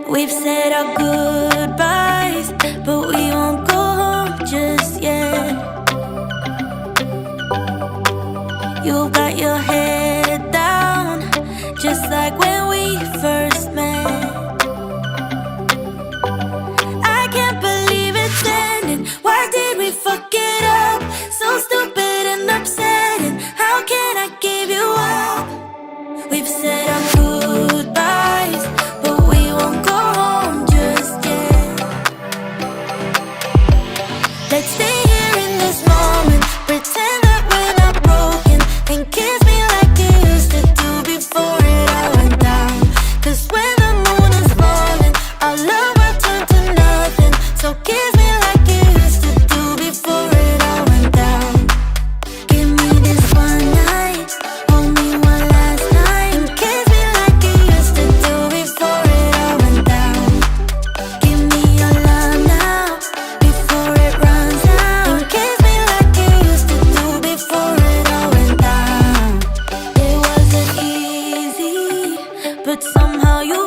We've said our goodbyes, but we won't go home just yet. You've got your head down, just like when we first met. I can't believe it's ending. Why did we fuck it up? So stupid and upsetting. How can I give you up? We've said our goodbyes, but we won't go home just yet. Let's stay here in this moment, pretend that we're not broken, and kiss me like you used to do before it all went down. Cause when the moon is falling, our love will turn to nothing. So kiss me like you used to do before it all went down. Give me this one night, hold me one last night, and kiss me like you used to do before it all went down. Give me your love now, before it runs out, and kiss me like you used to do before it all went down. It wasn't easy, but somehow you